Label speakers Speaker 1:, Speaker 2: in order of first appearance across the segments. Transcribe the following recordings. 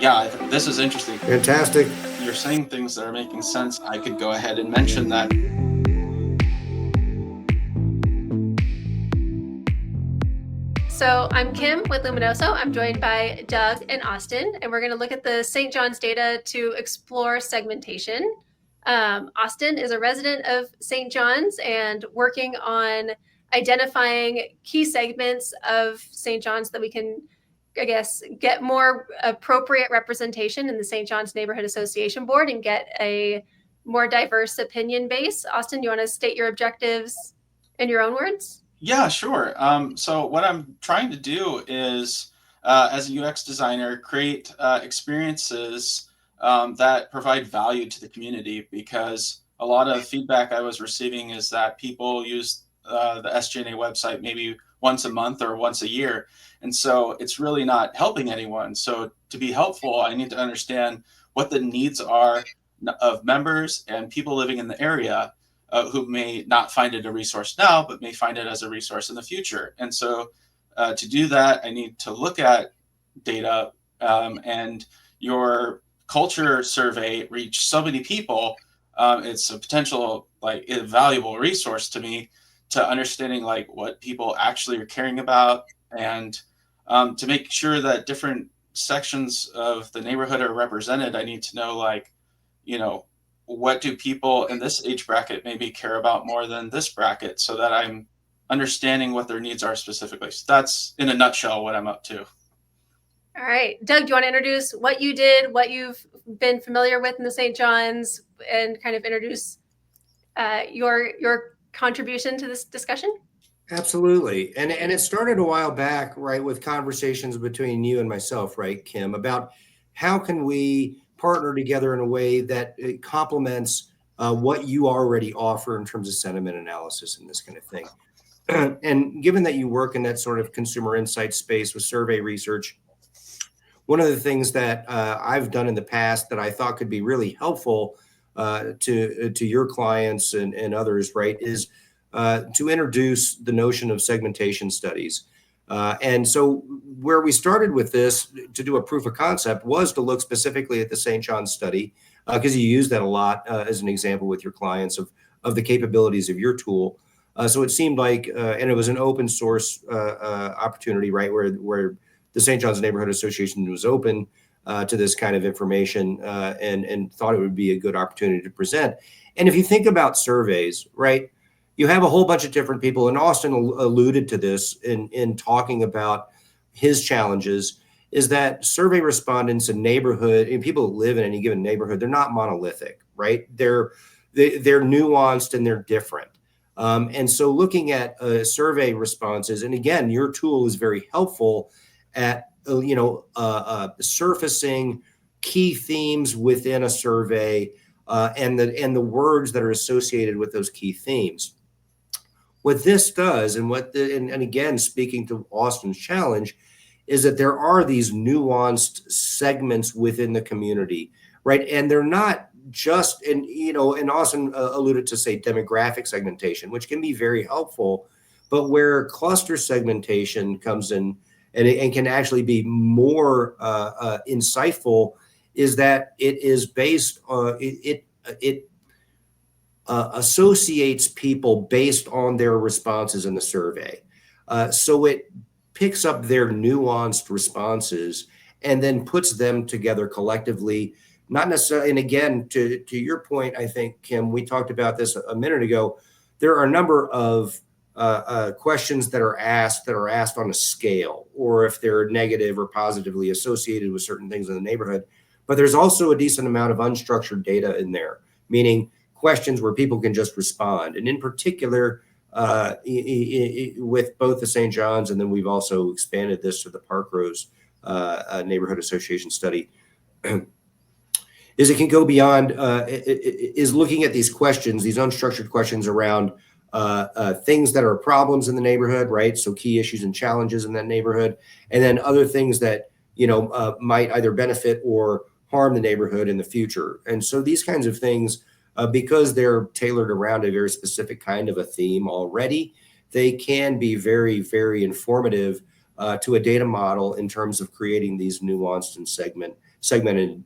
Speaker 1: Yeah, this is interesting.
Speaker 2: Fantastic.
Speaker 1: You're saying things that are making sense. I could go ahead and mention that.
Speaker 3: So I'm Kim with Luminoso. I'm joined by Doug and Austen, and we're going to look at the St. John's data to explore segmentation. Austen is a resident of St. John's and working on identifying key segments of St. John's that we can, I guess, get more appropriate representation in the St. John's Neighborhood Association Board and get a more diverse opinion base. Austen, you want to state your objectives in your own words?
Speaker 1: Yeah, sure. So what I'm trying to do is, as a UX designer, create experiences that provide value to the community, because a lot of feedback I was receiving is that people use the SGNA website maybe once a month or once a year. And so it's really not helping anyone. So to be helpful, I need to understand what the needs are of members and people living in the area, who may not find it a resource now, but may find it as a resource in the future. And so to do that, I need to look at data, and your culture survey reached so many people. It's a potential like invaluable resource to me to understanding like what people actually are caring about, and to make sure that different sections of the neighborhood are represented. I need to know like, you know, what do people in this age bracket maybe care about more than this bracket, so that I'm understanding what their needs are specifically. So that's in a nutshell what I'm up to.
Speaker 3: All right. Doug, do you want to introduce what you did, what you've been familiar with in the St. John's, and kind of introduce your contribution to this discussion?
Speaker 2: Absolutely. And it started a while back, right, with conversations between you and myself, right, Kim, about how can we partner together in a way that it complements what you already offer in terms of sentiment analysis and this kind of thing. And given that you work in that sort of consumer insight space with survey research, one of the things that I've done in the past that I thought could be really helpful to your clients and others, right, is to introduce the notion of segmentation studies. And so where we started with this to do a proof of concept was to look specifically at the St. John's study, because you use that a lot as an example with your clients of the capabilities of your tool. So it seemed like, and it was an open source opportunity, right, where the St. John's Neighborhood Association was open to this kind of information, and thought it would be a good opportunity to present. And if you think about surveys, right, you have a whole bunch of different people, and Austen alluded to this in talking about his challenges, is that survey respondents in neighborhood and people who live in any given neighborhood, they're not monolithic, right? They're nuanced and they're different. And so looking at survey responses, and again, your tool is very helpful at surfacing key themes within a survey, and the words that are associated with those key themes. What this does, and and again, speaking to Austen's challenge, is that there are these nuanced segments within the community, right? And they're not just, and Austen alluded to, say, demographic segmentation, which can be very helpful, but where cluster segmentation comes in and can actually be more insightful, is that it is based on it associates people based on their responses in the survey. So it picks up their nuanced responses and then puts them together collectively, not necessarily. And again, to your point, I think, Kim, we talked about this a minute ago. There are a number of questions that are asked on a scale, or if they're negative or positively associated with certain things in the neighborhood. But there's also a decent amount of unstructured data in there, meaning questions where people can just respond. And in particular, with both the St. John's, and then we've also expanded this to the Park Rose Neighborhood Association study, is it can go beyond, is looking at these questions, these unstructured questions around things that are problems in the neighborhood, right? So key issues and challenges in that neighborhood, and then other things that might either benefit or harm the neighborhood in the future. And so these kinds of things, because they're tailored around a very specific kind of a theme already, they can be very, very informative to a data model in terms of creating these nuanced and segmented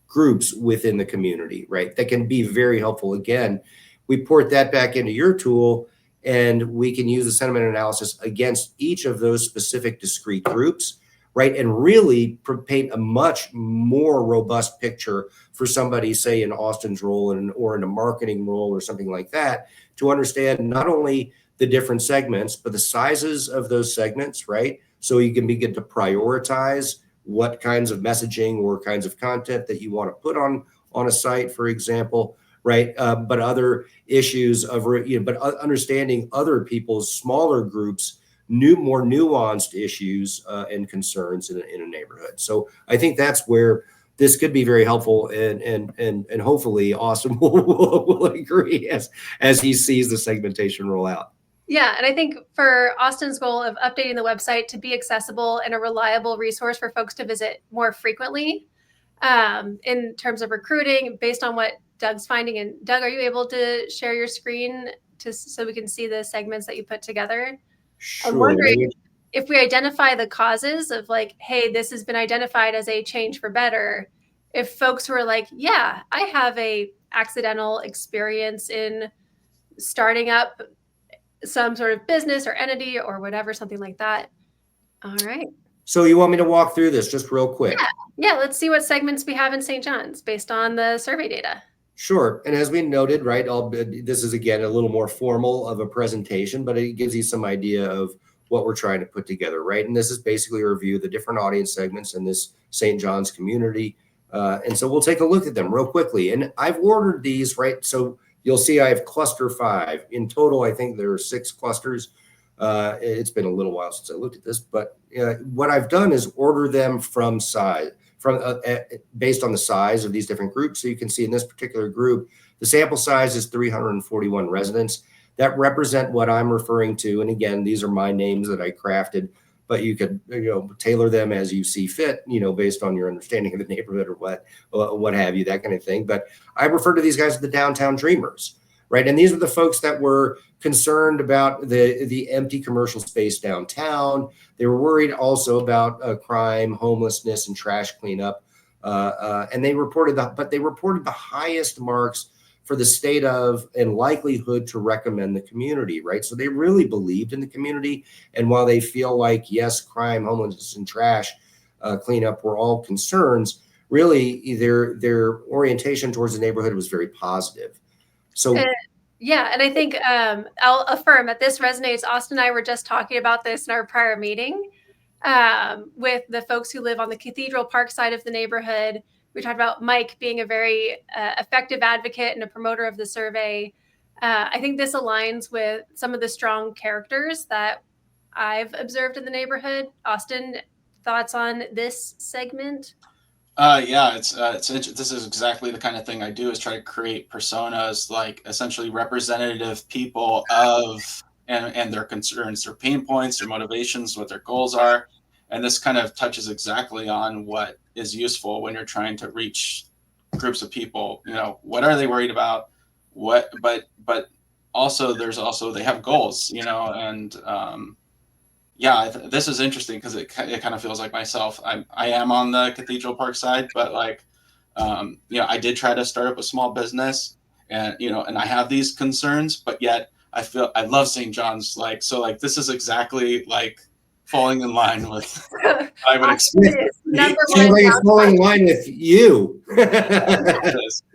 Speaker 2: groups within the community, right? That can be very helpful. Again, we port that back into your tool, and we can use the sentiment analysis against each of those specific discrete groups, right? And really paint a much more robust picture for somebody, say in Austen's role or in a marketing role or something like that, to understand not only the different segments, but the sizes of those segments, right? So you can begin to prioritize what kinds of messaging or kinds of content that you want to put on a site, for example, right? But other issues of, but understanding other people's smaller groups, more nuanced issues and concerns in a neighborhood. So I think that's where this could be very helpful, and hopefully Austen will agree as he sees the segmentation roll out.
Speaker 3: Yeah, and I think for Austen's goal of updating the website to be accessible and a reliable resource for folks to visit more frequently, in terms of recruiting, based on what Doug's finding. And Doug, are you able to share your screen so we can see the segments that you put together?
Speaker 2: Sure.
Speaker 3: I'm wondering if we identify the causes of like, hey, this has been identified as a change for better. If folks were like, yeah, I have a accidental experience in starting up some sort of business or entity or whatever, something like that. All right.
Speaker 2: So you want me to walk through this just real quick?
Speaker 3: Yeah, let's see what segments we have in St. John's based on the survey data.
Speaker 2: Sure. And as we noted, right, this is again a little more formal of a presentation, but it gives you some idea of what we're trying to put together, right? And this is basically a review of the different audience segments in this St. John's community. And so we'll take a look at them real quickly. And I've ordered these, right? So you'll see I have cluster 5. In total, I think there are 6 clusters. It's been a little while since I looked at this, but what I've done is order them from size, based on the size of these different groups. So you can see in this particular group, the sample size is 341 residents that represent what I'm referring to. And again, these are my names that I crafted, but you could, tailor them as you see fit, based on your understanding of the neighborhood or what have you, that kind of thing. But I refer to these guys as the downtown dreamers, right? And these are the folks that were concerned about the empty commercial space downtown. They were worried also about crime, homelessness, and trash cleanup. And they reported the highest marks for the state of and likelihood to recommend the community, right? So they really believed in the community. And while they feel like, yes, crime, homelessness, and trash cleanup were all concerns, really their orientation towards the neighborhood was very positive. So
Speaker 3: yeah, and I think I'll affirm that this resonates. Austen and I were just talking about this in our prior meeting with the folks who live on the Cathedral Park side of the neighborhood. We talked about Mike being a very effective advocate and a promoter of the survey. I think this aligns with some of the strong characters that I've observed in the neighborhood. Austen, thoughts on this segment?
Speaker 1: Yeah, this is exactly the kind of thing I do, is try to create personas, like essentially representative people of and their concerns, their pain points, their motivations, what their goals are. And this kind of touches exactly on what is useful when you're trying to reach groups of people. What are they worried about? But also they have goals, and yeah, this is interesting because it kind of feels like myself. I am on the Cathedral Park side, but I did try to start up a small business, and and I have these concerns, but yet I love St. John's. This is exactly like falling in line with I would expect.
Speaker 3: Number
Speaker 2: Sounds
Speaker 3: one.
Speaker 2: like it's falling in line with you.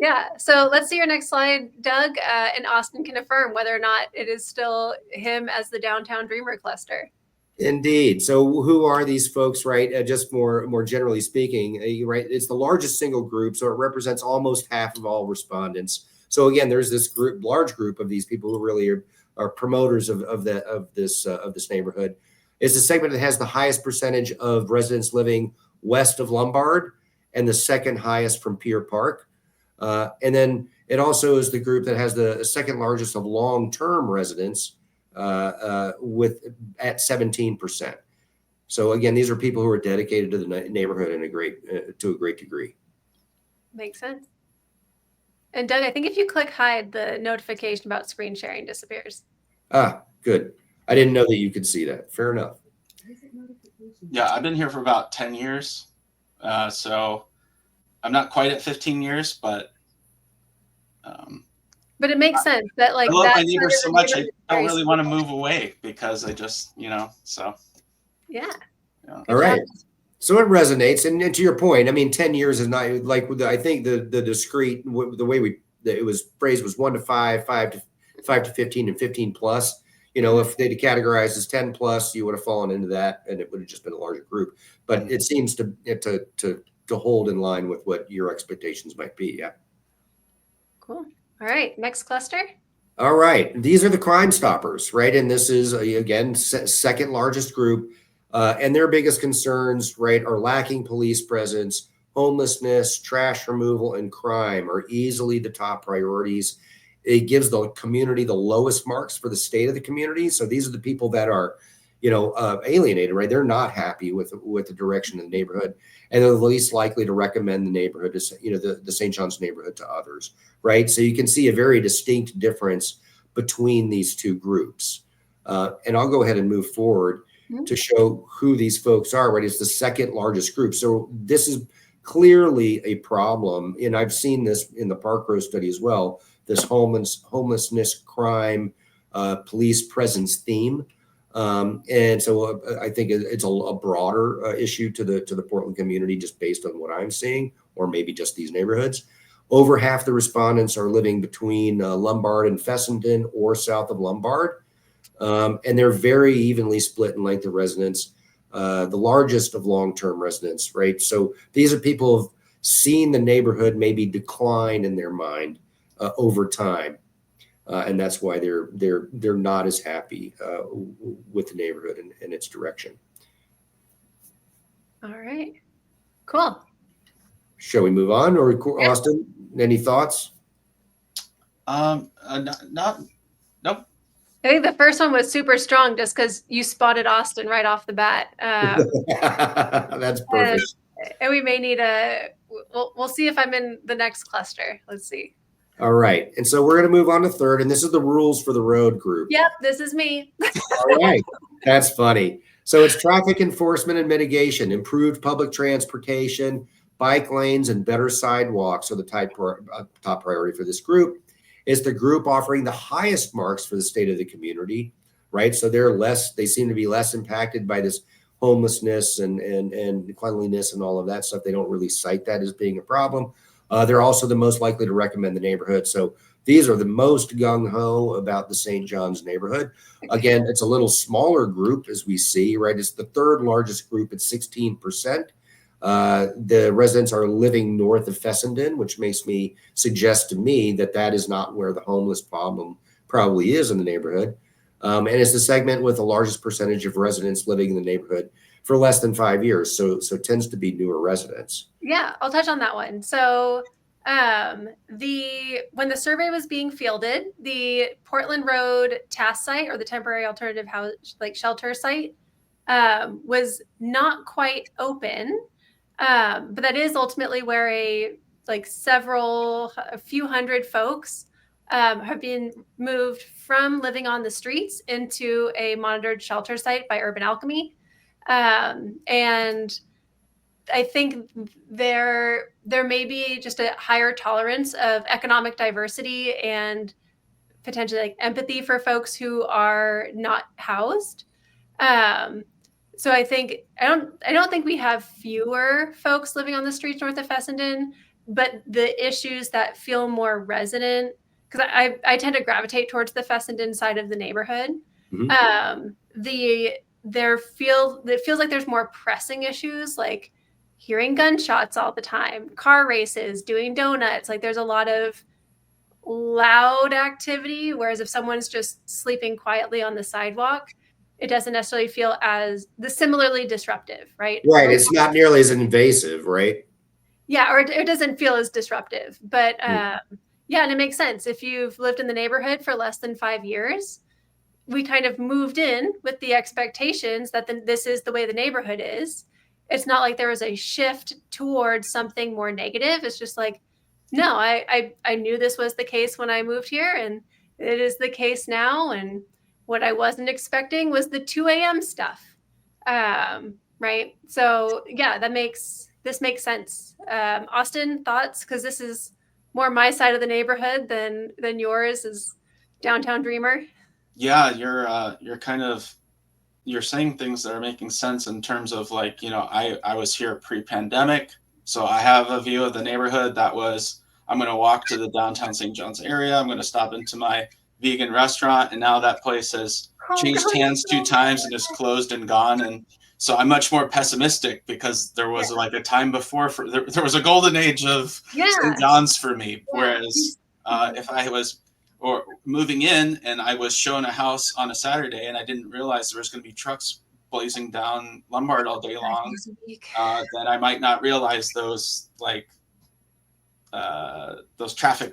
Speaker 3: Yeah. So let's see your next slide, Doug, and Austen can affirm whether or not it is still him as the downtown dreamer cluster.
Speaker 2: Indeed. So who are these folks, right? Just more generally speaking, right? It's the largest single group, so it represents almost half of all respondents. So again, there's this large group of these people who really are promoters of this neighborhood. It's the segment that has the highest percentage of residents living west of Lombard and the second highest from Pier Park. And then it also is the group that has the second largest of long-term residents, with at 17%. So again, these are people who are dedicated to the neighborhood to a great degree.
Speaker 3: Makes sense. And Doug, I think if you click hide, the notification about screen sharing disappears.
Speaker 2: Good. I didn't know that you could see that. Fair enough.
Speaker 1: Yeah, I've been here for about 10 years. So I'm not quite at 15 years, um,
Speaker 3: But it makes sense that like
Speaker 1: I love
Speaker 3: that
Speaker 1: my
Speaker 3: side
Speaker 1: neighbors
Speaker 3: of
Speaker 1: so
Speaker 3: the
Speaker 1: much.
Speaker 3: neighborhood
Speaker 1: I
Speaker 3: is
Speaker 1: don't
Speaker 3: very
Speaker 1: really want to
Speaker 3: stable.
Speaker 1: move away because I just, so,
Speaker 3: Yeah.
Speaker 1: yeah.
Speaker 2: All
Speaker 3: Good job.
Speaker 2: right. So it resonates, and to your point, I mean, 10 years is not like I think the discrete the way it was phrased was 1 to 5, 5 to 15, and 15 plus. If they'd categorized as 10 plus, you would have fallen into that, and it would have just been a larger group. But it seems to hold in line with what your expectations might be. Yeah.
Speaker 3: Cool. All right. Next cluster.
Speaker 2: All right. These are the Crime Stoppers, right? And this is, again, second largest group. And their biggest concerns, right, are lacking police presence, homelessness, trash removal, and crime are easily the top priorities. It gives the community the lowest marks for the state of the community. So these are the people that are, alienated, right? They're not happy with the direction of the neighborhood, and they're the least likely to recommend the neighborhood to, the St. John's neighborhood to others, right? So you can see a very distinct difference between these two groups. And I'll go ahead and move forward to show who these folks are, right? It's the second largest group. So this is clearly a problem. And I've seen this in the Park Row study as well, this homelessness, crime, police presence theme. And so I think it's a broader issue to the Portland community, just based on what I'm seeing, or maybe just these neighborhoods. Over half the respondents are living between Lombard and Fessenden or south of Lombard. And they're very evenly split in length of residence, the largest of long-term residents, right? So these are people who've seen the neighborhood maybe decline in their mind over time. And that's why they're not as happy with the neighborhood and its direction.
Speaker 3: All right. Cool.
Speaker 2: Shall we move on, or Austen, any thoughts?
Speaker 1: Not, nope.
Speaker 3: I think the first one was super strong just because you spotted Austen right off the bat.
Speaker 2: That's perfect.
Speaker 3: And we may need we'll see if I'm in the next cluster. Let's see.
Speaker 2: All right. And so we're going to move on to third, and this is the rules for the road group.
Speaker 3: Yep, this is me.
Speaker 2: All right. That's funny. So it's traffic enforcement and mitigation, improved public transportation, bike lanes, and better sidewalks are the top priority for this group. Is the group offering the highest marks for the state of the community, right? So they seem to be less impacted by this homelessness and cleanliness and all of that stuff. They don't really cite that as being a problem. They're also the most likely to recommend the neighborhood. So these are the most gung-ho about the St. John's neighborhood. Again, it's a little smaller group, as we see, right? It's the third largest group at 16%. The residents are living north of Fessenden, which makes me suggest to me that is not where the homeless problem probably is in the neighborhood. And it's the segment with the largest percentage of residents living in the neighborhood for less than 5 years. So it tends to be newer residents.
Speaker 3: Yeah, I'll touch on that one. So when the survey was being fielded, the Portland Road task site, or the temporary alternative house shelter site, was not quite open. But that is ultimately where a few hundred folks have been moved from living on the streets into a monitored shelter site by Urban Alchemy. And I think there may be just a higher tolerance of economic diversity and potentially like empathy for folks who are not housed. So I don't think we have fewer folks living on the streets north of Fessenden, but the issues that feel more resonant, because I tend to gravitate towards the Fessenden side of the neighborhood.
Speaker 2: Mm-hmm.
Speaker 3: It feels like there's more pressing issues, like hearing gunshots all the time, car races, doing donuts. Like there's a lot of loud activity, whereas if someone's just sleeping quietly on the sidewalk, it doesn't necessarily feel as similarly disruptive, right?
Speaker 2: Right. It's not nearly as invasive, right?
Speaker 3: Yeah, or it doesn't feel as disruptive. But yeah, and it makes sense. If you've lived in the neighborhood for less than 5 years, we kind of moved in with the expectations that this is the way the neighborhood is. It's not like there was a shift towards something more negative. It's just like, no, I knew this was the case when I moved here, and it is the case now. And what I wasn't expecting was the 2 a.m. stuff. Right. So yeah, this makes sense. Austen, thoughts? Because this is more my side of the neighborhood than yours is downtown dreamer.
Speaker 1: Yeah, you're kind of you're saying things that are making sense in terms of like, I was here pre-pandemic, so I have a view of the neighborhood that was, I'm going to walk to the downtown St. John's area, I'm going to stop into my vegan restaurant, and now that place has
Speaker 3: Oh
Speaker 1: changed
Speaker 3: gosh,
Speaker 1: hands two times and is closed and gone. And so I'm much more pessimistic because there
Speaker 3: yeah,
Speaker 1: was like a time before there was a golden age of St.
Speaker 3: yeah,
Speaker 1: John's for me,
Speaker 3: yeah.
Speaker 1: whereas
Speaker 3: Mhm.
Speaker 1: if I was or moving in and I was shown a house on a Saturday and I didn't realize there was going to be trucks blazing down Lombard all day
Speaker 3: 5
Speaker 1: long,
Speaker 3: days a week.
Speaker 1: then I might not realize those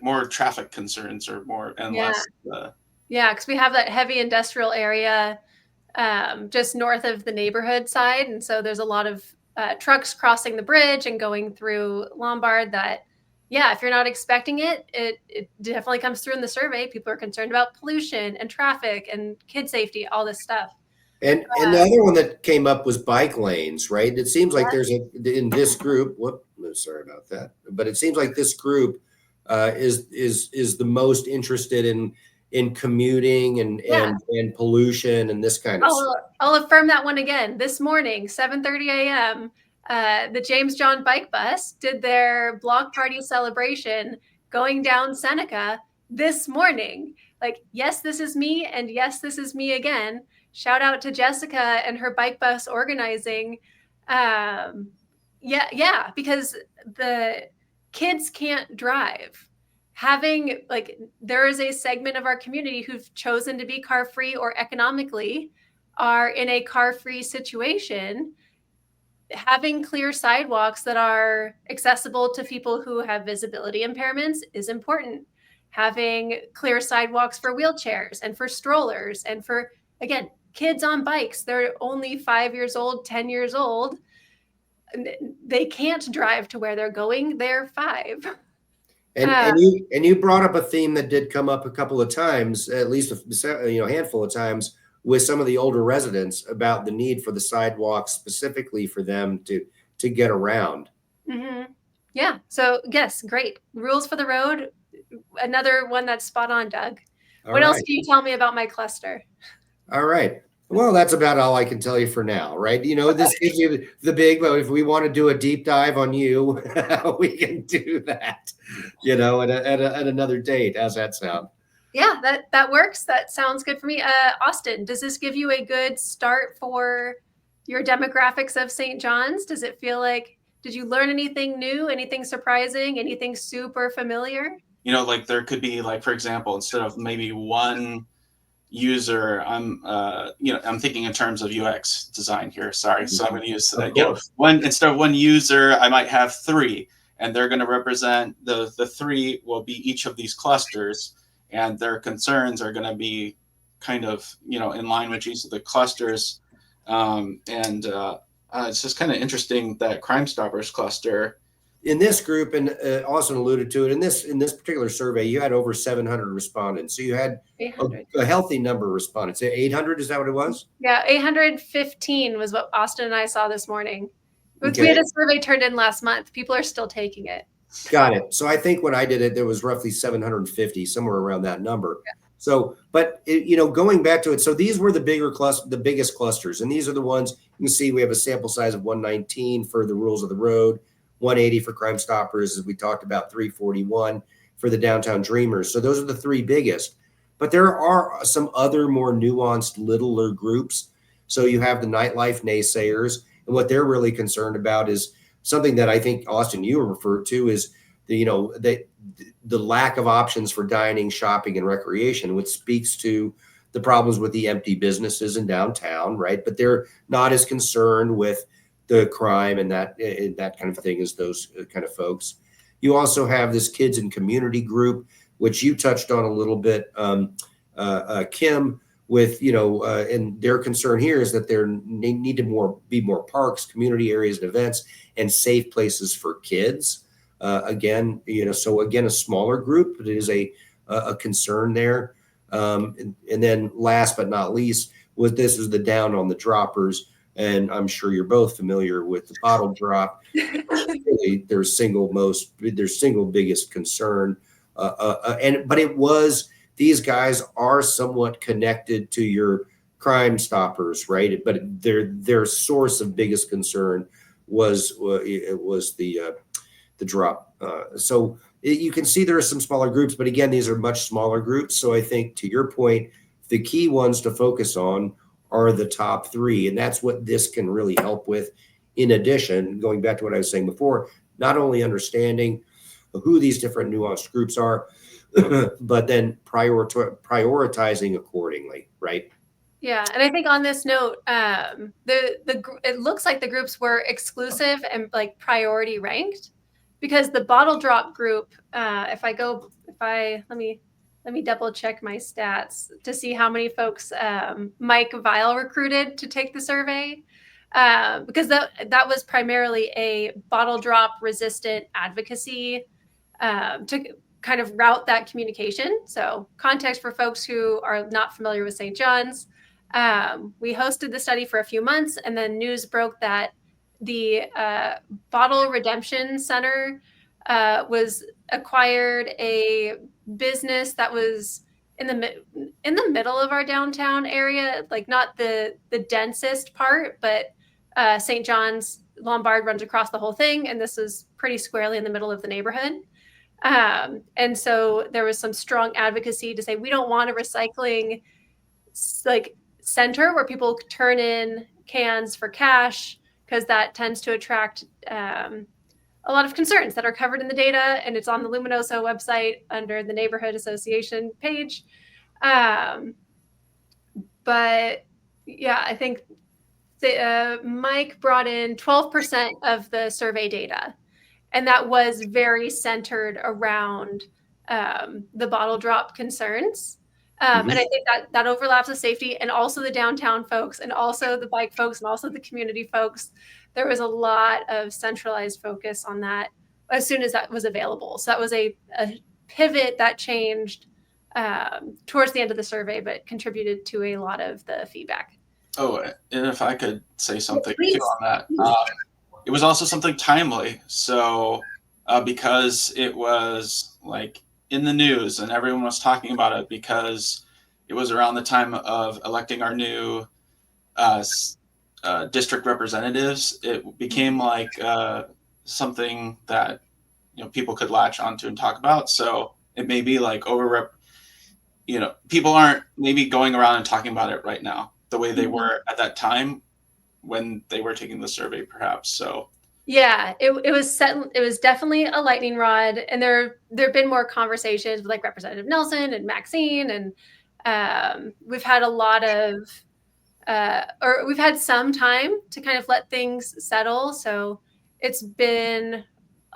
Speaker 1: more traffic concerns or more and
Speaker 3: Yeah,
Speaker 1: less.
Speaker 3: yeah, because we have that heavy industrial area just north of the neighborhood side. And so there's a lot of trucks crossing the bridge and going through Lombard that, yeah, if you're not expecting it, it definitely comes through in the survey. People are concerned about pollution and traffic and kid safety, all this stuff.
Speaker 2: And the other one that came up was bike lanes, right? It seems like
Speaker 3: Yeah,
Speaker 2: there's in this group. Whoop, no, sorry about that. But it seems like this group is the most interested in commuting
Speaker 3: yeah.
Speaker 2: and pollution and this kind of stuff.
Speaker 3: I'll affirm that one again. This morning, 7:30 a.m., the James John Bike Bus did their block party celebration going down Seneca this morning. Like, yes, this is me, and yes, this is me again. Shout out to Jessica and her bike bus organizing. Yeah, because the kids can't drive. Having like there is a segment of our community who've chosen to be car free or economically are in a car free situation. Having clear sidewalks that are accessible to people who have visibility impairments is important. Having clear sidewalks for wheelchairs and for strollers and for, again, kids on bikes, they're only 5 years old, 10 years old. They can't drive to where they're going. They're 5.
Speaker 2: And
Speaker 3: Uh,
Speaker 2: you brought up a theme that did come up a couple of times, at least a handful of times, with some of the older residents about the need for the sidewalks specifically for them to get around.
Speaker 3: mm-hmm. Yeah. So, yes, great. Rules for the road. Another one that's spot on, Doug.
Speaker 2: All
Speaker 3: What else
Speaker 2: right.
Speaker 3: can you tell me about my cluster?
Speaker 2: All right. Well, that's about all I can tell you for now, right? This gives you the big, but if we want to do a deep dive on you, we can do that, at another date. How's that sound?
Speaker 3: Yeah, that works. That sounds good for me. Austen, does this give you a good start for your demographics of St. John's? Does it feel like, did you learn anything new, anything surprising, anything super familiar?
Speaker 1: Like there could be like, for example, instead of maybe one user, I'm thinking in terms of UX design here, sorry, so I'm going to use
Speaker 2: Of course.
Speaker 1: one, instead of one user I might have 3, and they're going to represent the 3 will be each of these clusters, and their concerns are going to be kind of in line with each of the clusters. And it's just kind of interesting that Crime Stoppers cluster.
Speaker 2: In this group, and Austin alluded to it, in this particular survey, you had over 700 respondents. So you had
Speaker 3: 800.
Speaker 2: a healthy number of respondents. 800, is that what it was?
Speaker 3: Yeah, 815 was what Austen and I saw this morning.
Speaker 2: Okay.
Speaker 3: We had a survey turned in last month. People are still taking it.
Speaker 2: Got it. So I think when I did it, there was roughly 750, somewhere around that number.
Speaker 3: Yeah.
Speaker 2: So, but going back to it, so these were the biggest clusters, and these are the ones you can see. We have a sample size of 119 for the rules of the road, 180 for Crime Stoppers, as we talked about, 341 for the Downtown Dreamers. So those are the 3 biggest. But there are some other more nuanced, littler groups. So you have the nightlife naysayers, and what they're really concerned about is something that I think, Austen, you referred to, is the lack of options for dining, shopping, and recreation, which speaks to the problems with the empty businesses in downtown, right? But they're not as concerned with the crime and that kind of thing as those kind of folks. You also have this kids and community group, which you touched on a little bit, Kim, with and their concern here is that there need to be more parks, community areas, and events, and safe places for kids. Again, so again, a smaller group, but it is a concern there. And then last but not least, this is the down on the droppers. And I'm sure you're both familiar with the bottle drop. Really, their single biggest concern. But it was, these guys are somewhat connected to your Crime Stoppers, right? But their source of biggest concern was the drop. So you can see there are some smaller groups, but again, these are much smaller groups. So I think, to your point, the key ones to focus on are the top three, and that's what this can really help with. In addition, going back to what I was saying before, not only understanding who these different nuanced groups are, but then prioritizing accordingly, right?
Speaker 3: Yeah, and I think on this note, it looks like the groups were exclusive and like priority ranked, because the bottle drop group, let me double check my stats to see how many folks Mike Vile recruited to take the survey, because that was primarily a bottle drop resistant advocacy to kind of route that communication. So context for folks who are not familiar with St. John's. We hosted the study for a few months, and then news broke that the Bottle Redemption Center was acquired a business that was in the middle of our downtown area, like not the densest part, but St. John's Lombard runs across the whole thing, and this is pretty squarely in the middle of the neighborhood. And so there was some strong advocacy to say we don't want a recycling like center where people turn in cans for cash, because that tends to attract a lot of concerns that are covered in the data, and it's on the Luminoso website under the neighborhood association page. But yeah, I think Mike brought in 12% of the survey data, and that was very centered around the bottle drop concerns. And I think that overlaps with safety, and also the downtown folks, and also the bike folks, and also the community folks. There was a lot of centralized focus on that as soon as that was available. So that was a pivot that changed towards the end of the survey, but contributed to a lot of the feedback.
Speaker 1: Oh, and if I could say something
Speaker 3: Please.
Speaker 1: too on that. It was also something timely. So because it was like in the news and everyone was talking about it, because it was around the time of electing our new district representatives, it became like something that people could latch onto and talk about. So it may be like people aren't maybe going around and talking about it right now the way they were at that time when they were taking the survey, perhaps. So
Speaker 3: yeah, it was definitely a lightning rod, and there have been more conversations with like Representative Nelson and Maxine, and we've had a lot of or we've had some time to kind of let things settle. So it's been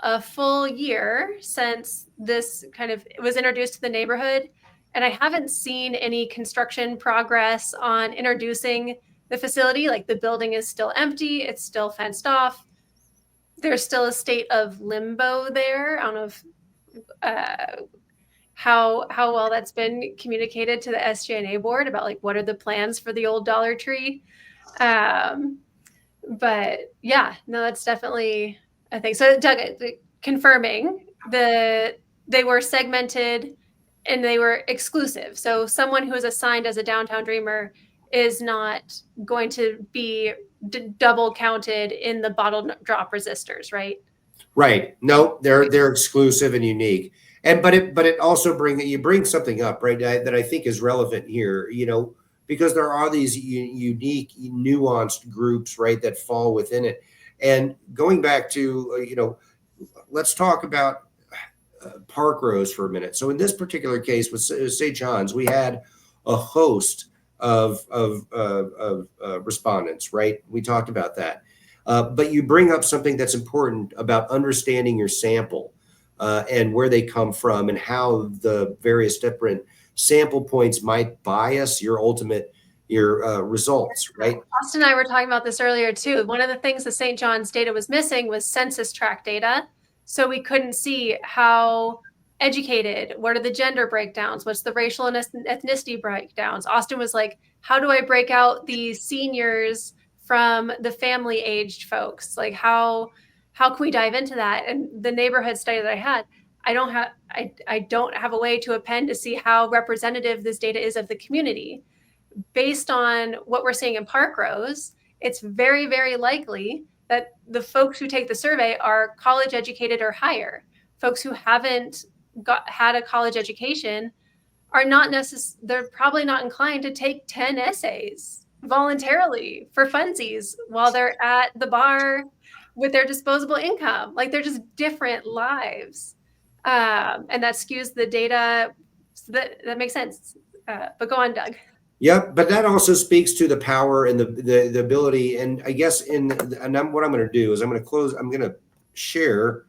Speaker 3: a full year since this it was introduced to the neighborhood, and I haven't seen any construction progress on introducing the facility. Like the building is still empty, it's still fenced off. There's still a state of limbo there. I don't know if how well that's been communicated to the SJNA board about like what are the plans for the old Dollar Tree. But yeah, no, that's definitely a thing. So Doug, confirming they were segmented and they were exclusive. So someone who is assigned as a downtown dreamer is not going to be double counted in the bottle drop resistors, right?
Speaker 2: Right. No, they're exclusive and unique. But it also brings something up, right, that I think is relevant here, because there are these unique, nuanced groups, right, that fall within it. And going back to, let's talk about Park Rose for a minute. So in this particular case with St. John's, we had a host of respondents, right? We talked about that. But you bring up something that's important about understanding your sample and where they come from and how the various different sample points might bias your results, right?
Speaker 3: Austen and I were talking about this earlier too. One of the things the St. John's data was missing was census tract data. So we couldn't see how educated, what are the gender breakdowns, what's the racial and ethnicity breakdowns. Austen was like, how do I break out the seniors from the family aged folks? Like how can we dive into that? And the neighborhood study that I had, I don't have a way to append to see how representative this data is of the community. Based on what we're seeing in Park Rose, it's very, very likely that the folks who take the survey are college educated or higher. Folks who haven't had a college education are not they're probably not inclined to take 10 essays voluntarily for funsies while they're at the bar with their disposable income. Like they're just different lives. And that skews the data. So that makes sense. But go on, Doug.
Speaker 2: Yep, but that also speaks to the power and the ability. And I guess what I'm going to do is I'm going to share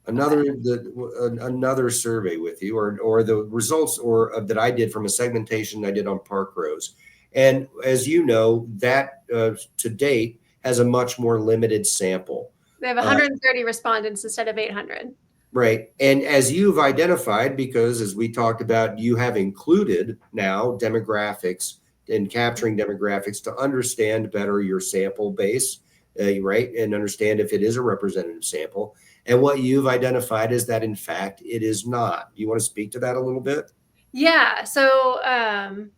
Speaker 2: another survey with you, or the results that I did from a segmentation I did on Park Rose. And as you know, that to date has a much more limited sample.
Speaker 3: They have 130 respondents instead of 800.
Speaker 2: Right. And as you've identified, because as we talked about, you have included now demographics and capturing demographics to understand better your sample base, right? And understand if it is a representative sample. And what you've identified is that, in fact, it is not. You want to speak to that a little bit?
Speaker 3: Yeah. So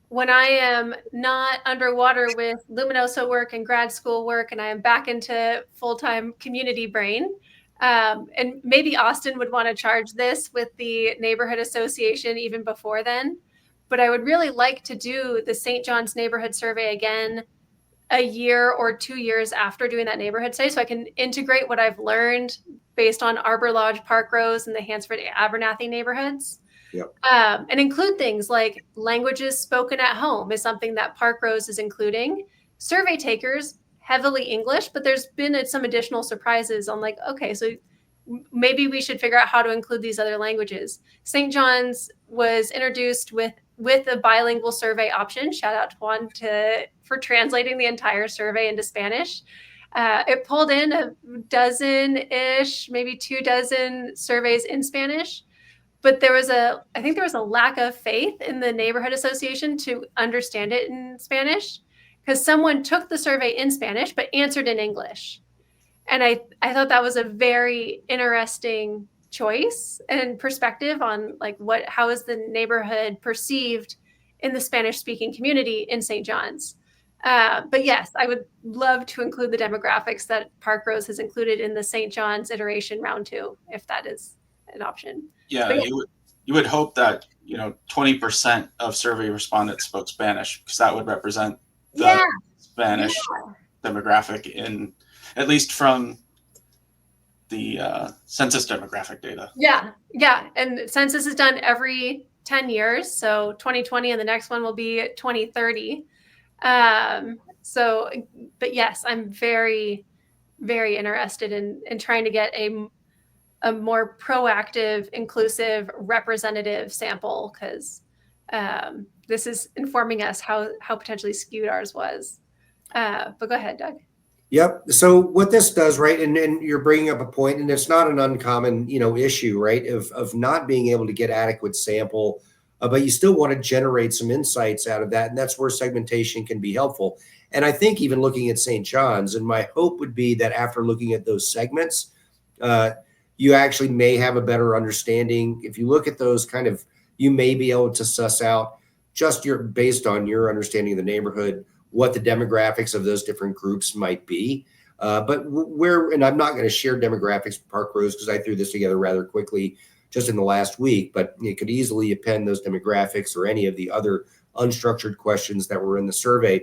Speaker 3: when I am not underwater with Luminoso work and grad school work, and I am back into full-time community brain, and maybe Austen would want to charge this with the neighborhood association even before then, but I would really like to do the St. John's neighborhood survey again a year or 2 years after doing that neighborhood study, so I can integrate what I've learned based on Arbor Lodge, Park Rose, and the Hansford Abernathy neighborhoods.
Speaker 2: Yep.
Speaker 3: And include things like languages spoken at home is something that Park Rose is including. Survey takers, heavily English, but there's been some additional surprises on like, okay, so maybe we should figure out how to include these other languages. St. John's was introduced with a bilingual survey option. Shout out to Juan for translating the entire survey into Spanish. It pulled in a dozen-ish, maybe 24 surveys in Spanish. But I think there was a lack of faith in the neighborhood association to understand it in Spanish, because someone took the survey in Spanish but answered in English. And I thought that was a very interesting choice and perspective on like how is the neighborhood perceived in the Spanish speaking community in St. John's. But yes, I would love to include the demographics that Park Rose has included in the St. John's iteration round 2, if that is an option.
Speaker 1: Yeah, you would hope that 20% of survey respondents spoke Spanish, because that would represent the Spanish demographic in, at least from the census demographic data.
Speaker 3: Yeah, and census is done every 10 years, so 2020 and the next one will be 2030. But yes, I'm very, very interested in trying to get a more proactive, inclusive, representative sample, because this is informing us how potentially skewed ours was. But go ahead, Doug.
Speaker 2: Yep. So what this does, right, and you're bringing up a point, and it's not an uncommon, issue, right, of not being able to get adequate sample, but you still want to generate some insights out of that, and that's where segmentation can be helpful. And I think even looking at St. John's, and my hope would be that after looking at those segments, you actually may have a better understanding. If you look at those you may be able to suss out just based on your understanding of the neighborhood, what the demographics of those different groups might be. And I'm not going to share demographics for Park Rose because I threw this together rather quickly just in the last week, but you could easily append those demographics or any of the other unstructured questions that were in the survey.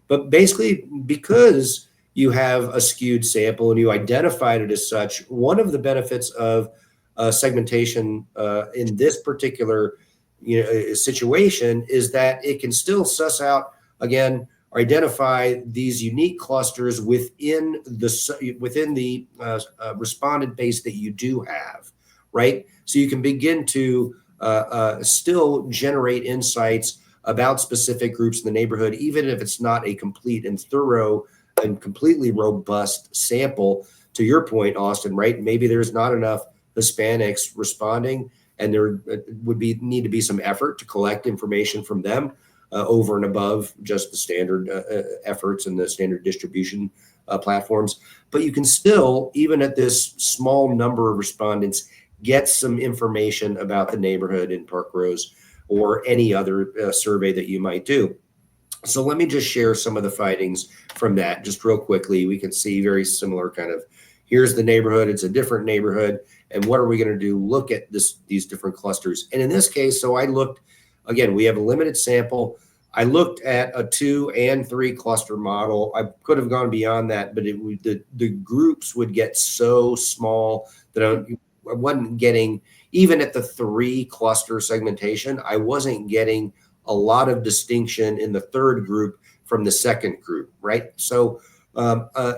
Speaker 2: But basically, because you have a skewed sample and you identified it as such, one of the benefits of segmentation in this particular situation is that it can still suss out, again, or identify these unique clusters within the respondent base that you do have, right? So you can begin to still generate insights about specific groups in the neighborhood, even if it's not a complete and thorough and completely robust sample. To your point, Austen, right? Maybe there's not enough Hispanics responding, and there would need to be some effort to collect information from them. over and above just the standard efforts and the standard distribution platforms. But you can still, even at this small number of respondents, get some information about the neighborhood in Park Rose or any other survey that you might do. So let me just share some of the findings from that just real quickly. We can see very similar kind of, here's the neighborhood, it's a different neighborhood, and what are we going to do? Look at these different clusters. And in this case, so I looked, again, we have a limited sample. I looked at a 2 and 3 cluster model. I could have gone beyond that, but the groups would get so small that I wasn't getting, even at the 3 cluster segmentation, I wasn't getting a lot of distinction in the third group from the second group, right? So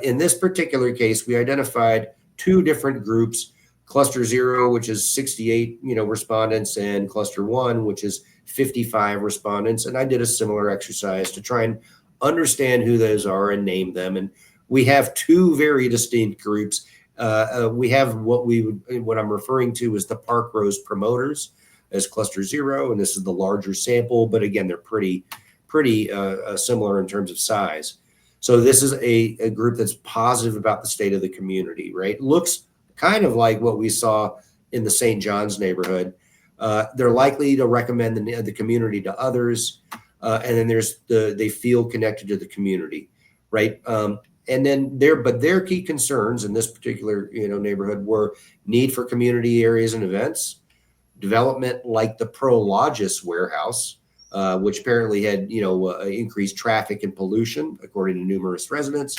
Speaker 2: in this particular case, we identified 2 different groups, cluster 0, which is 68, respondents, and cluster 1, which is 55 respondents. And I did a similar exercise to try and understand who those are and name them. And we have 2 very distinct groups. We have what I'm referring to as the Park Rose promoters as cluster 0, and this is the larger sample, but again, they're pretty similar in terms of size. So this is a group that's positive about the state of the community, right? Looks kind of like what we saw in the St. John's neighborhood. They're likely to recommend the community to others, and then there's they feel connected to the community, right? And then their key concerns in this particular neighborhood were need for community areas and events, development like the Prologis warehouse, which apparently had increased traffic and pollution according to numerous residents,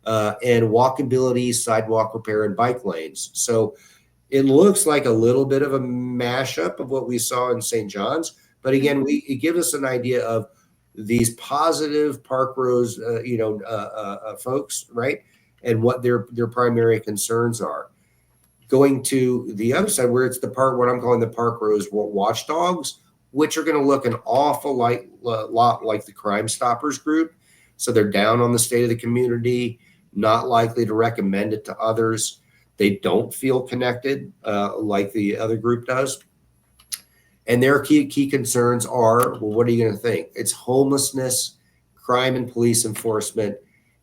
Speaker 2: and walkability, sidewalk repair, and bike lanes. So it looks like a little bit of a mashup of what we saw in St. John's, but again, it gives us an idea of these positive Park Rose folks, right, and what their primary concerns are. Going to the other side, where it's what I'm calling the Park Rose watchdogs, which are going to look an awful lot like the Crime Stoppers group. So they're down on the state of the community, not likely to recommend it to others. They don't feel connected like the other group does. And their key concerns are, well, what are you going to think? It's homelessness, crime and police enforcement,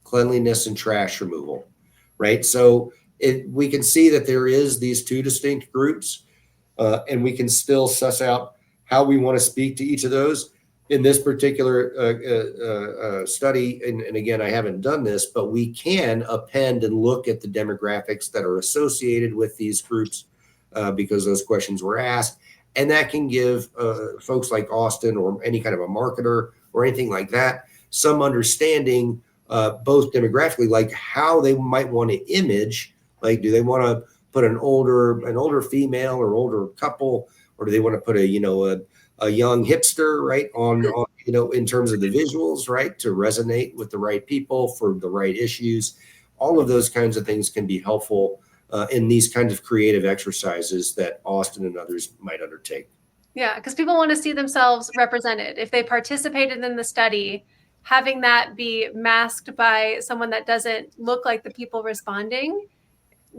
Speaker 2: cleanliness, and trash removal, right? So we can see that there is these 2 distinct groups, and we can still suss out how we want to speak to each of those. In this particular study, and again, I haven't done this, but we can append and look at the demographics that are associated with these groups because those questions were asked. And that can give folks like Austen or any kind of a marketer or anything like that some understanding, both demographically, like how they might want to image. Like, do they want to put an older female or older couple, or do they want to put a young hipster, right, on in terms of the visuals, right, to resonate with the right people for the right issues? All of those kinds of things can be helpful in these kinds of creative exercises that Austen and others might undertake.
Speaker 3: Yeah, because people want to see themselves represented. If they participated in the study, having that be masked by someone that doesn't look like the people responding,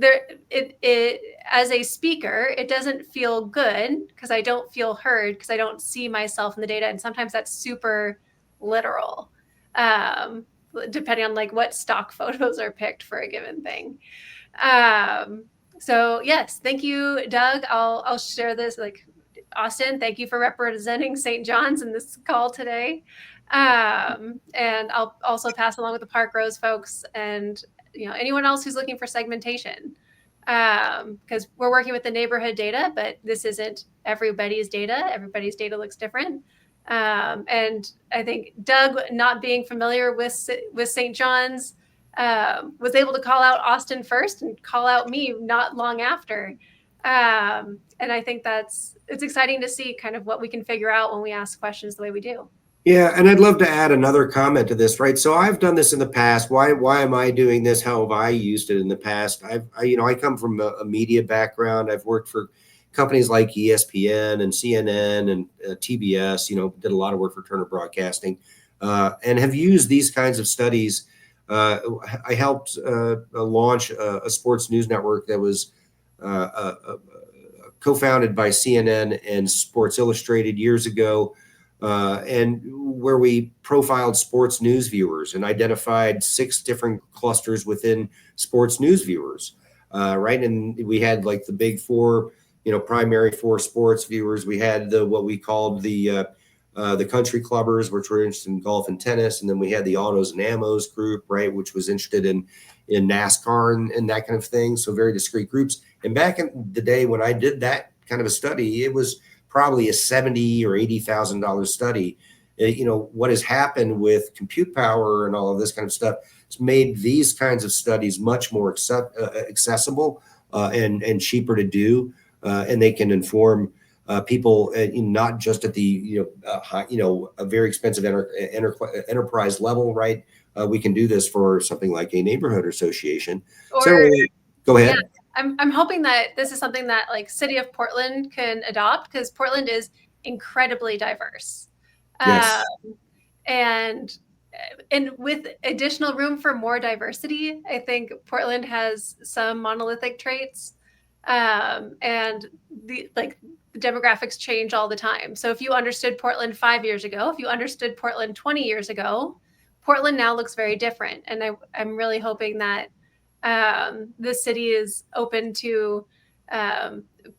Speaker 3: as a speaker, it doesn't feel good because I don't feel heard, because I don't see myself in the data. And sometimes that's super literal, depending on like what stock photos are picked for a given thing. So yes, thank you, Doug. I'll share this. Like, Austen, thank you for representing St. John's in this call today. And I'll also pass along with the Park Rose folks and anyone else who's looking for segmentation, because we're working with the neighborhood data, but this isn't everybody's data. Everybody's data looks different. And I think Doug, not being familiar with St. John's, was able to call out Austen first and call out me not long after. And I think it's exciting to see kind of what we can figure out when we ask questions the way we do.
Speaker 2: Yeah, and I'd love to add another comment to this, right? So I've done this in the past. Why am I doing this? How have I used it in the past? I come from a media background. I've worked for companies like ESPN and CNN and TBS. Did a lot of work for Turner Broadcasting, and have used these kinds of studies. I helped launch a sports news network that was co-founded by CNN and Sports Illustrated years ago. and where we profiled sports news viewers and identified 6 different clusters within sports news viewers, right? And we had like the big 4, primary 4 sports viewers. We had what we called the country clubbers, which were interested in golf and tennis, and then we had the autos and ammos group, right, which was interested in NASCAR and that kind of thing. So very discrete groups. And back in the day when I did that kind of a study, it was probably a $70,000 or $80,000 study. What has happened with compute power and all of this kind of stuff, it's made these kinds of studies much more accessible and cheaper to do, and they can inform people, not just at the a very expensive enterprise level, right? We can do this for something like a neighborhood association.
Speaker 3: Or
Speaker 2: Go ahead.
Speaker 3: Yeah. I'm hoping that this is something that like City of Portland can adopt, because Portland is incredibly diverse.
Speaker 2: Yes.
Speaker 3: And with additional room for more diversity, I think Portland has some monolithic traits, and the demographics change all the time. So if you understood Portland 5 years ago, if you understood Portland 20 years ago, Portland now looks very different. And I'm really hoping that the city is open to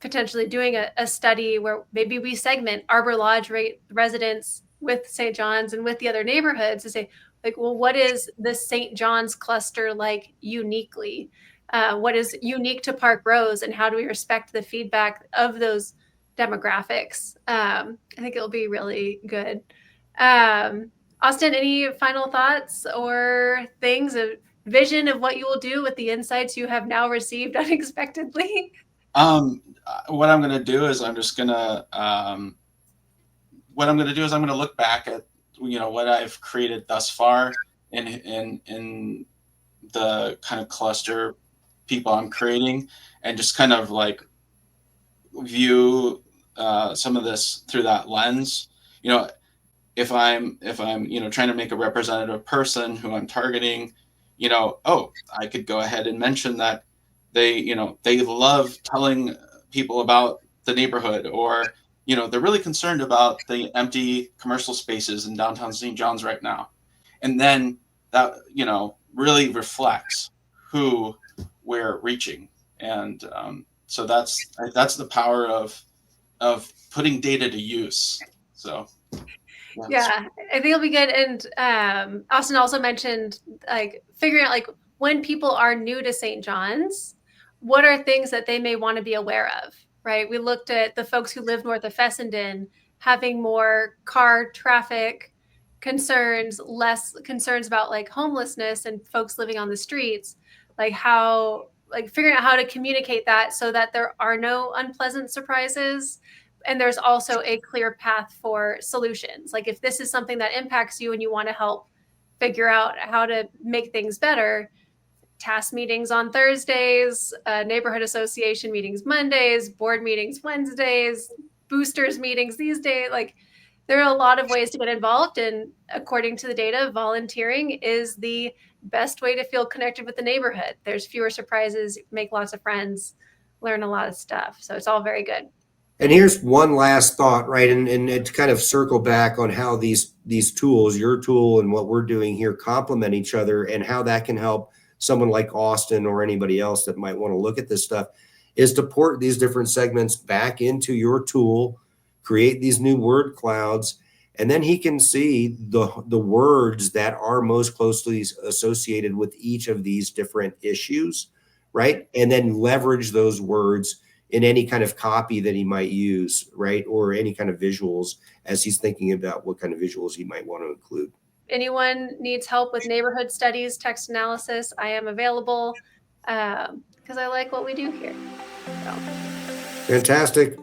Speaker 3: potentially doing a study where maybe we segment Arbor Lodge residents with St. John's and with the other neighborhoods to say, like, well, what is the St. John's cluster like uniquely? What is unique to Park Rose, and how do we respect the feedback of those demographics? I think it'll be really good. Austen, any final thoughts or things, a vision of what you will do with the insights you have now received unexpectedly?
Speaker 1: What I'm going to do is I'm going to look back at what I've created thus far in the kind of cluster people I'm creating, and just kind of like view some of this through that lens. If I'm trying to make a representative person who I'm targeting, I could go ahead and mention that they love telling people about the neighborhood, or they're really concerned about the empty commercial spaces in downtown St. John's right now. And then that, really reflects who we're reaching. And so that's the power of putting data to use. So
Speaker 3: yeah, I think it'll be good. And Austen also mentioned like figuring out like when people are new to St. John's, what are things that they may want to be aware of, right? We looked at the folks who live north of Fessenden having more car traffic concerns, less concerns about like homelessness and folks living on the streets, like figuring out how to communicate that so that there are no unpleasant surprises. And there's also a clear path for solutions. Like if this is something that impacts you and you want to help figure out how to make things better, task meetings on Thursdays, neighborhood association meetings Mondays, board meetings Wednesdays, boosters meetings these days. Like there are a lot of ways to get involved. And according to the data, volunteering is the best way to feel connected with the neighborhood. There's fewer surprises, make lots of friends, learn a lot of stuff. So it's all very good.
Speaker 2: And here's one last thought, right? And to kind of circle back on how these tools, your tool and what we're doing here, complement each other, and how that can help someone like Austen or anybody else that might want to look at this stuff, is to port these different segments back into your tool, create these new word clouds, and then he can see the words that are most closely associated with each of these different issues, right? And then leverage those words in any kind of copy that he might use, right? Or any kind of visuals as he's thinking about what kind of visuals he might want to include.
Speaker 3: Anyone needs help with neighborhood studies, text analysis, I am available because I like what we do here. So.
Speaker 2: Fantastic.